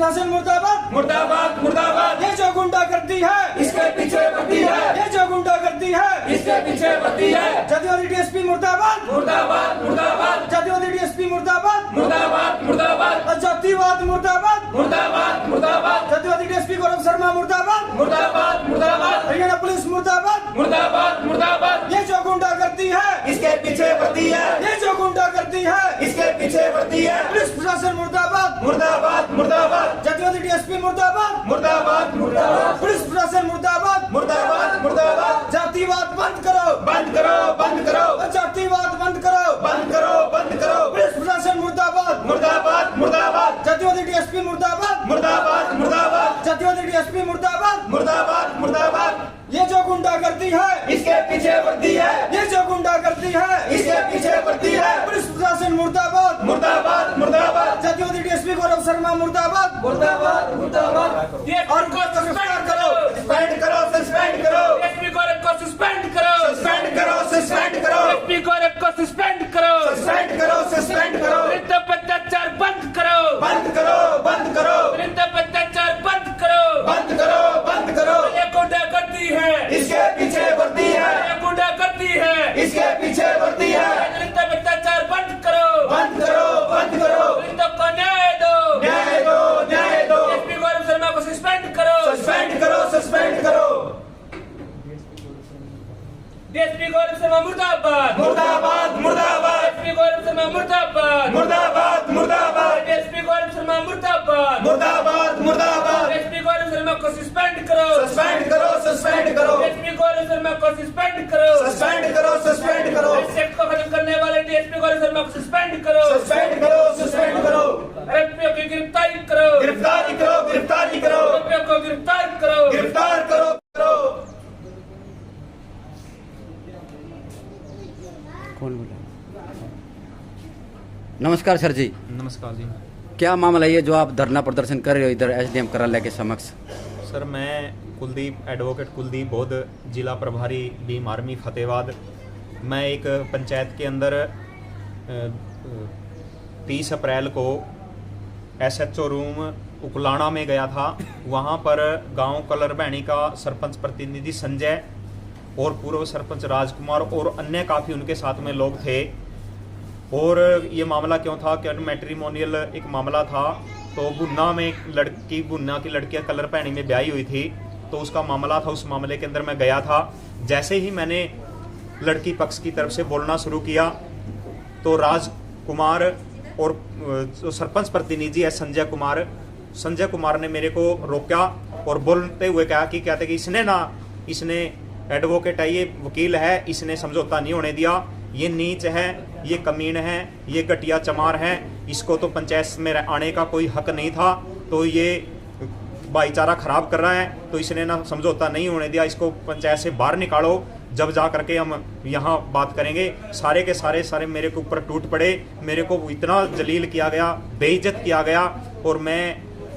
प्रशासन मुर्दाबाद मुर्दाबाद मुर्दाबाद। ये जो गुंडागर्दी है इसके पीछे वर्दी है, ये जो गुंडागर्दी है इसके पीछे वर्दी है। जातिवादी डीएसपी मुर्दाबाद मुर्दाबाद मुर्दाबाद जातिवादी डीएसपी मुर्दाबाद मुर्दाबाद मुर्दाबाद जातिवाद मुर्दाबाद मुर्दाबाद मुर्दाबाद जातिवादी डीएसपी गौरव शर्मा मुर्दाबाद मुर्दाबाद मुर्दाबाद हरियाणा पुलिस मुर्दाबाद मुर्दाबाद मुर्दाबाद। ये जो गुंडागर्दी है इसके पीछे वर्दी है, ये जो गुंडागर्दी है इसके पीछे वर्दी है। पुलिस प्रशासन मुर्दाबाद मुर्दाबाद मुर्दाबाद जातिवादी डीएसपी मुर्दाबाद मुर्दाबाद मुर्दाबाद पुलिस प्रशासन मुर्दाबाद मुर्दाबाद मुर्दाबाद। जातिवाद बंद करो बंद करो बंद करो जातिवाद बंद करो बंद करो बंद करो। पुलिस प्रशासन मुर्दाबाद मुर्दाबाद मुर्दाबाद जातिवादी डीएसपी मुर्दाबाद मुर्दाबाद मुर्दाबाद जातिवादी डीएसपी मुर्दाबाद मुर्दाबाद मुर्दाबाद। ये जो गुंडागर्दी है इसके पीछे वर्दी है, ये जो गुंडागर्दी है इसके पीछे वर्दी है। पुलिस प्रशासन मुर्दाबाद मुर्दाबाद मुर्दाबाद जातिवादी डीएसपी गौरव शर्मा मुर्दाबाद मुर्दाबाद मुर्दाबाद। ये और को गिरफ्तार करो सस्पेंड करो सस्पेंड करो एसपी गौरव को सस्पेंड करो, सस्पेंड करो सस्पेंड करो एसपी गौरव को सस्पेंड करो, सस्पेंड करो सस्पेंड करो। वृद्ध अत्याचार बंद करो, बंद करो बंद करो वृद्ध अत्याचार बंद करो। बंद करो बंद करो। ये गुंडागर्दी है, इसके पीछे वर्दी है, ये गुंडागर्दी है, इसके पीछे वर्दी है। वृद्ध अत्याचार बंद करो, बंद करो बंद करो। वृद्धों को न्याय दो, न्याय दो न्याय दो। एसपी गौरव शर्मा को सस्पेंड करो, सस्पेंड करो सस्पेंड करो। एसपी गौरव शर्मा मुर्दाबाद, मुर्दाबाद मुर्दाबाद एसपी गौरव शर्मा मुर्दाबाद, मुर्दाबाद मुर्दाबाद एसपी गौरव शर्मा मुर्दाबाद, मुर्दाबाद मुर्दाबाद। एसपी गौरव शर्मा को सस्पेंड करो, सस्पेंड करो सस्पेंड करो एसपी गौरव शर्मा को सस्पेंड करो, सस्पेंड करो सस्पेंड करो इस सेक्ट को खत्म करने वाले डीएसपी गौरव शर्मा को सस्पेंड करो, सस्पेंड करो सस्पेंड करो। आरोपियों की गिरफ्तारी करो, गिरफ्तारी करो गिरफ्तारी करो आरोपियों को गिरफ्तार करो। गिरफ्तार करो करो। कौन बोला? नमस्कार सर जी। नमस्कार जी। क्या मामला ये जो आप धरना प्रदर्शन कर रहे हो इधर एसडीएम कार्यालय के समक्ष? सर मैं कुलदीप एडवोकेट कुलदीप बौद्ध, जिला प्रभारी भीम आर्मी फतेहाबाद। मैं एक पंचायत के अंदर 30 अप्रैल को एसएचओ रूम उकलाना में गया था। वहाँ पर गांव कलर भैणी का सरपंच प्रतिनिधि संजय और पूर्व सरपंच राजकुमार और अन्य काफ़ी उनके साथ में लोग थे। और ये मामला क्यों था कि मैट्रिमोनियल एक मामला था। तो बुन्ना में बुन्ना की लड़कियां कलर भैणी में ब्याही हुई थी, तो उसका मामला था। उस मामले के अंदर मैं गया था। जैसे ही मैंने लड़की पक्ष की तरफ से बोलना शुरू किया तो राजकुमार और जो सरपंच प्रतिनिधि है संजय कुमार ने मेरे को रोका और बोलते हुए कहा कि कहते कि इसने एडवोकेट है, ये वकील है, इसने समझौता नहीं होने दिया, ये नीच है, ये कमीन है, ये घटिया चमार है, इसको तो पंचायत में आने का कोई हक नहीं था, तो ये भाईचारा खराब कर रहा है, तो इसने ना समझौता नहीं होने दिया, इसको पंचायत से बाहर निकालो, जब जा करके हम यहाँ बात करेंगे। सारे के सारे मेरे के ऊपर टूट पड़े, मेरे को इतना जलील किया गया, बेइज्जत किया गया और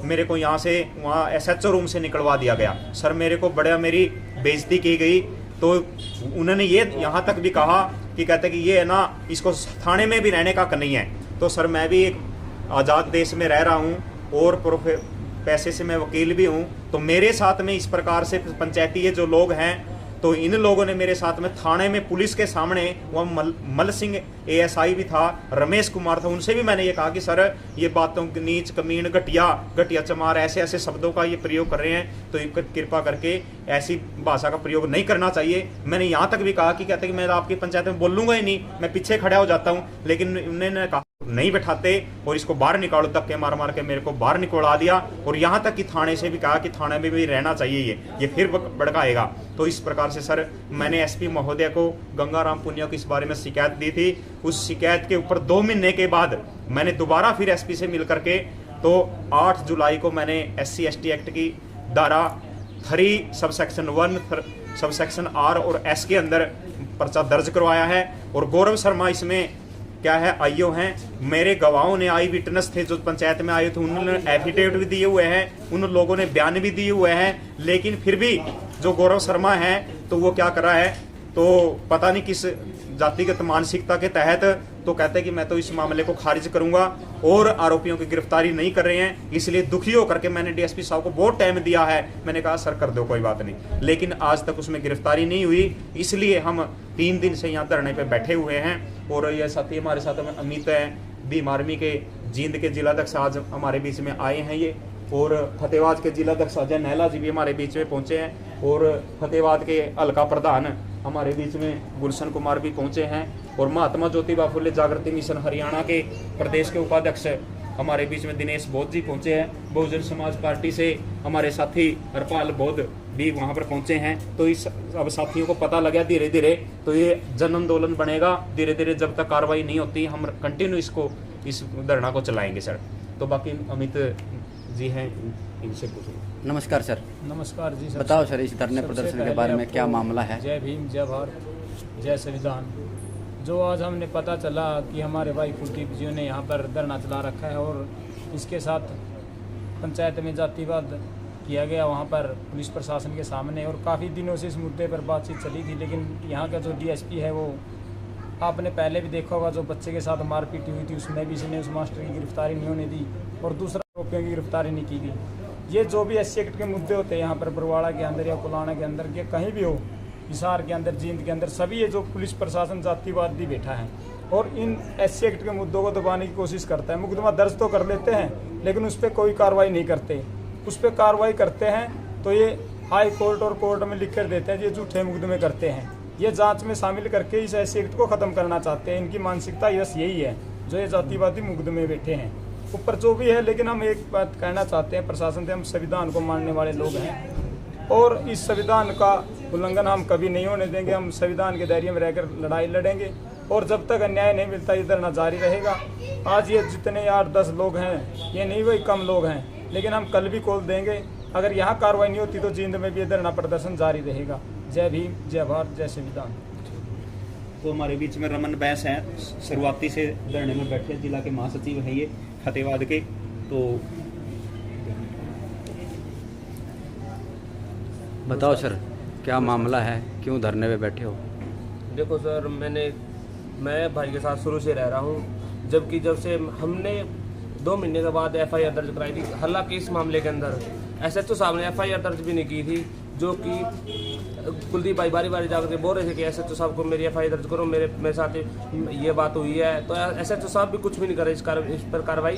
मेरे को यहाँ से वहाँ एसएचओ रूम से निकलवा दिया गया। सर मेरे को बड़ा मेरी बेइज्जती की गई। तो उन्होंने ये यहाँ तक भी कहा कि कहते कि ये है ना, इसको थाने में भी रहने का हक नहीं है। तो सर मैं भी एक आज़ाद देश में रह रहा हूँ और पैसे से मैं वकील भी हूँ, तो मेरे साथ में इस प्रकार से पंचायती ये जो लोग हैं, तो इन लोगों ने मेरे साथ में थाने में पुलिस के सामने, वह मल सिंह एएसआई भी था, रमेश कुमार था, उनसे भी मैंने ये कहा कि सर ये बातों नीच कमीन घटिया चमार ऐसे शब्दों का ये प्रयोग कर रहे हैं, तो कृपा करके ऐसी भाषा का प्रयोग नहीं करना चाहिए। मैंने यहाँ तक भी कहा कि कहते कि मैं आपकी पंचायत में बोलूँगा ही नहीं, मैं पीछे खड़ा हो जाता हूँ, लेकिन उन्होंने कहा नहीं बैठाते और इसको बाहर निकालो, धक्के मार के मेरे को बाहर निकलवा दिया। और यहाँ तक कि थाने से भी कहा कि थाने में भी रहना चाहिए, ये फिर भड़काएगा। तो इस प्रकार से सर मैंने एसपी महोदय को, गंगाराम पुनिया को इस बारे में शिकायत दी थी। उस शिकायत के ऊपर 2 महीने के बाद मैंने दोबारा फिर एसपी से मिल करके, तो 8 जुलाई को मैंने SC/ST एक्ट की धारा 3 सबसेक्शन 1 सबसेक्शन R और S के अंदर पर्चा दर्ज करवाया है। और गौरव शर्मा इसमें क्या है, आईओ हैं। मेरे गवाहों ने, आई विटनेस थे जो पंचायत में आए थे, उन्होंने एफिडेविट भी दिए हुए हैं, उन लोगों ने बयान भी दिए हुए हैं। लेकिन फिर भी जो गौरव शर्मा है, तो वो क्या कर रहा है, तो पता नहीं किस जातिगत मानसिकता के तहत तो कहते हैं कि मैं तो इस मामले को खारिज करूंगा और आरोपियों की गिरफ्तारी नहीं कर रहे हैं, इसलिए दुखी होकर के मैंने डीएसपी साहब को बहुत टाइम दिया है। मैंने कहा सर कर दो कोई बात नहीं, लेकिन आज तक उसमें गिरफ्तारी नहीं हुई, इसलिए हम 3 दिन से यहाँ धरने पे बैठे हुए हैं। और ये साथी हमारे साथ में अमित है, भीम आर्मी के जींद के जिलाध्यक्ष आज हमारे बीच में आए हैं ये, और फतेहाबाद के जिलाध्यक्ष अजय नहला जी भी हमारे बीच में पहुंचे हैं, और फतेहाबाद के हल्का प्रधान हमारे बीच में गुलशन कुमार भी पहुंचे हैं, और महात्मा ज्योतिबा फुले जागृति मिशन हरियाणा के प्रदेश के उपाध्यक्ष हमारे बीच में दिनेश बौद्ध जी पहुंचे हैं। बहुजन समाज पार्टी से हमारे साथी हरपाल बौद्ध भी वहां पर पहुंचे हैं। तो इस अब साथियों को पता लगा धीरे धीरे, तो ये जन आंदोलन बनेगा धीरे धीरे, जब तक कार्रवाई नहीं होती हम कंटिन्यू इस धरना को चलाएंगे सर। तो बाकी अमित जी हैं, इनसे पूछिए। नमस्कार सर। नमस्कार जी। बताओ सर इस धरने प्रदर्शन के बारे में क्या मामला है? जय भीम, जय भारत, जय संविधान। जो आज हमने पता चला कि हमारे भाई कुलदीप जी ने यहाँ पर धरना चला रखा है और इसके साथ पंचायत में जातिवाद किया गया वहाँ पर पुलिस प्रशासन के सामने, और काफ़ी दिनों से इस मुद्दे पर बातचीत चली थी। लेकिन यहाँ का जो डीएसपी है वो आपने पहले भी देखा होगा, जो बच्चे के साथ मारपीट हुई थी उसमें भी इसने उस मास्टर की गिरफ्तारी नहीं होने दी, और दूसरा आरोपियों की गिरफ्तारी नहीं की गई। ये जो भी SC एक्ट के मुद्दे होते हैं यहाँ पर बरवाड़ा के अंदर या कुलाना के अंदर के कहीं भी हो, हिसार के अंदर, जींद के अंदर, सभी ये जो पुलिस प्रशासन जातिवादी बैठा है और इन SC एक्ट के मुद्दों को दबाने की कोशिश करता है। मुकदमा दर्ज तो कर लेते हैं लेकिन उस पर कोई कार्रवाई नहीं करते। उस पर कार्रवाई करते हैं तो ये हाई कोर्ट और कोर्ट में लिख कर देते हैं, ये झूठे मुकदमे करते हैं। ये जांच में शामिल करके इस SC एक्ट को ख़त्म करना चाहते हैं। इनकी मानसिकता बस यही है, जो ये जातिवादी मुकदमे बैठे हैं ऊपर जो भी है। लेकिन हम एक बात कहना चाहते हैं प्रशासन से, हम संविधान को मानने वाले लोग हैं और इस संविधान का उल्लंघन हम कभी नहीं होने देंगे। हम संविधान के दायरे में रहकर लड़ाई लड़ेंगे और जब तक अन्याय नहीं मिलता ये धरना जारी रहेगा। आज ये जितने 8-10 लोग हैं, ये नहीं वही कम लोग हैं, लेकिन हम कल भी कॉल देंगे। अगर यहाँ कार्रवाई नहीं होती तो जींद में भी ये धरना प्रदर्शन जारी रहेगा। जय भीम, जय भारत, जय संविधान। तो हमारे बीच में रमन बैस हैं, शुरुआती से धरने में बैठे जिला के महासचिव हैं ये फतेहाबाद के। तो बताओ सर क्या मामला है, क्यों धरने पे बैठे हो? देखो सर, मैं भाई के साथ शुरू से रह रहा हूँ, जबकि जब से हमने 2 महीने के बाद FIR दर्ज कराई थी। हालांकि इस मामले के अंदर SHO साहब ने FIR दर्ज भी नहीं की थी, जो कि कुलदीप भाई बारी बारी जाकर के बोल रहे थे कि SHO साहब को मेरी FIR दर्ज करो, मेरे साथ ये बात हुई है। तो SHO साहब भी कुछ भी नहीं करे इस पर कार्रवाई।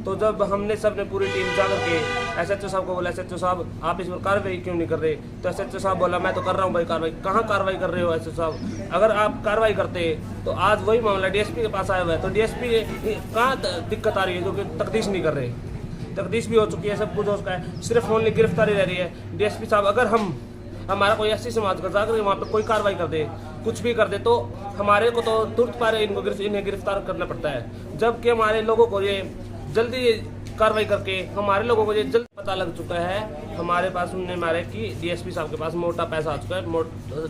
तो जब हमने सब ने पूरी टीम जाकर के SHO साहब को बोला, SHO साहब आप इस पर कार्रवाई क्यों नहीं कर रहे? तो SHO साहब बोला मैं तो कर रहा हूँ भाई कार्रवाई। कहाँ कार्रवाई कर रहे हो SHO साहब? अगर आप कार्रवाई करते तो आज वही मामला DSP के पास आया हुआ है, तो DSP कहाँ दिक्कत आ रही है, जो कि तफ्तीश नहीं कर रहे। तफ्तीश भी हो चुकी है, सब कुछ हो चुका है, सिर्फ ओनली गिरफ्तारी रह रही है। DSP साहब अगर हमारा कोई SC समाज का जाकर वहाँ पर कोई कार्रवाई कर दे, कुछ भी कर दे, तो हमारे को तो तुरंत पारे इन्हें गिरफ्तार करना पड़ता है। जबकि हमारे लोगों को ये जल्दी कार्रवाई करके हमारे लोगों को ये जल्द पता लग चुका है। हमारे पास सुनने में आ रहा है कि DSP साहब के पास मोटा पैसा आ चुका है,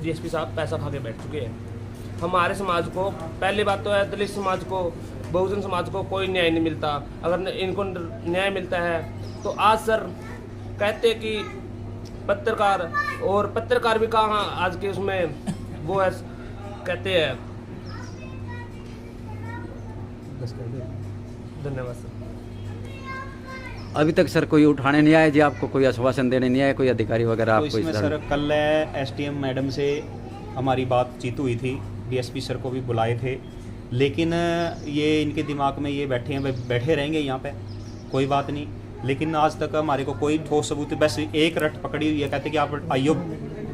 DSP साहब पैसा खा के बैठ चुके हैं। हमारे समाज को, पहली बात तो है दलित समाज को, बहुजन समाज को कोई न्याय नहीं मिलता। अगर इनको न्याय मिलता है तो आज सर कहते कि पत्रकार भी कहाँ आज के उसमें वो है, कहते हैं। धन्यवाद सर। अभी तक सर कोई उठाने नहीं आया जी, आपको कोई आश्वासन देने नहीं आया कोई अधिकारी वगैरह? तो आपको इसमें सर कल SDM मैडम से हमारी बातचीत हुई थी, DSP सर को भी बुलाए थे, लेकिन ये इनके दिमाग में ये बैठे रहेंगे यहाँ पे, कोई बात नहीं। लेकिन आज तक हमारे को कोई ठोस सबूत, बस एक रट पकड़ी हुई है, कहते कि आप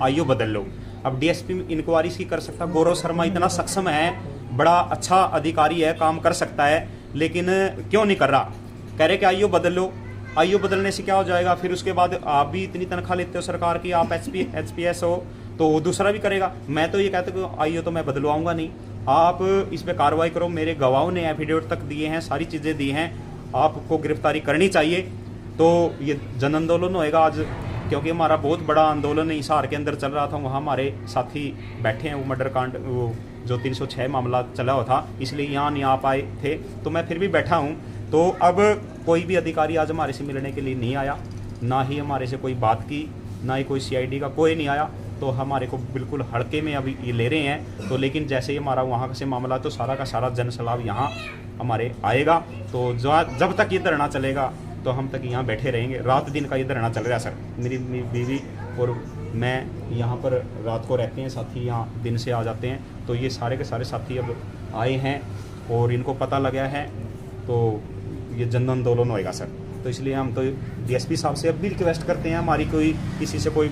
आईओ बदल लो। अब DSP इंक्वायरी की कर सकता, गौरव शर्मा इतना सक्षम है, बड़ा अच्छा अधिकारी है, काम कर सकता है, लेकिन क्यों नहीं कर रहा? कह रहे कि आईओ बदल लो। आईओ बदलने से क्या हो जाएगा? फिर उसके बाद आप भी इतनी तनख्वाह लेते हो सरकार की, आप HPS हो, तो वो दूसरा भी करेगा। मैं तो ये कहता हूँ आईओ तो मैं बदलवाऊंगा नहीं, आप इस पे कार्रवाई करो। मेरे गवाहों ने एफिडेविट तक दिए हैं, सारी चीज़ें दी हैं, आपको गिरफ्तारी करनी चाहिए। तो ये जन आंदोलन होएगा आज, क्योंकि हमारा बहुत बड़ा आंदोलन हिसार के अंदर चल रहा था, वहाँ हमारे साथी बैठे हैं, वो मर्डर कांड, वो जो 306 मामला चला हुआ था, इसलिए यहाँ नहीं आ पाए थे, तो मैं फिर भी बैठा हूँ। तो अब कोई भी अधिकारी आज हमारे से मिलने के लिए नहीं आया, ना ही हमारे से कोई बात की, ना ही कोई CID का कोई नहीं आया। तो हमारे को बिल्कुल हल्के में अभी ये ले रहे हैं। तो लेकिन जैसे ही हमारा वहाँ से मामला तो सारा का सारा जन सलाह यहाँ हमारे आएगा। तो जब तक ये धरना चलेगा तो हम तक यहाँ बैठे रहेंगे। रात दिन का ये धरना चल रहा है सर। मेरी बीवी और मैं यहाँ पर रात को रहते हैं, साथी यहाँ दिन से आ जाते हैं। तो ये सारे के सारे साथी अब आए हैं और इनको पता लगा है, तो ये जन आंदोलन होएगा सर। तो इसलिए हम तो डीएसपी साहब से अब भी रिक्वेस्ट करते हैं, हमारी कोई किसी से कोई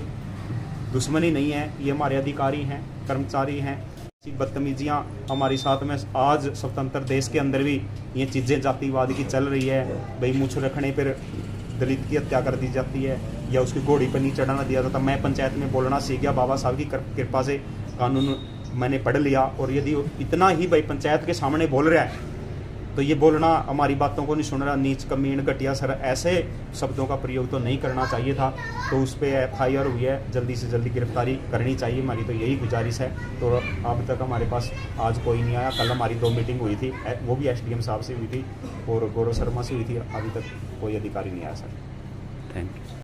दुश्मनी नहीं है, ये हमारे अधिकारी हैं, कर्मचारी हैं। ऐसी बदतमीजियाँ हमारे साथ में आज स्वतंत्र देश के अंदर भी ये चीज़ें जातिवाद की चल रही है। भाई मूछ रखने पर दलित की हत्या कर दी जाती है या उसकी घोड़ी पर नहीं चढ़ाना दिया जाता। मैं पंचायत में बोलना सीख गया, बाबा साहब की कृपा से कानून मैंने पढ़ लिया। और यदि इतना ही भाई पंचायत के सामने बोल रहा है तो ये बोलना हमारी बातों को नहीं सुन रहा, नीच कमीन घटिया सर, ऐसे शब्दों का प्रयोग तो नहीं करना चाहिए था। तो उस पर FIR हुई है, जल्दी से जल्दी गिरफ्तारी करनी चाहिए, हमारी तो यही गुजारिश है। तो अब तक हमारे पास आज कोई नहीं आया। कल हमारी 2 मीटिंग हुई थी, वो भी SDM साहब से हुई थी और गौरव शर्मा से हुई थी। अभी तक कोई अधिकारी नहीं आया सर। Thank you.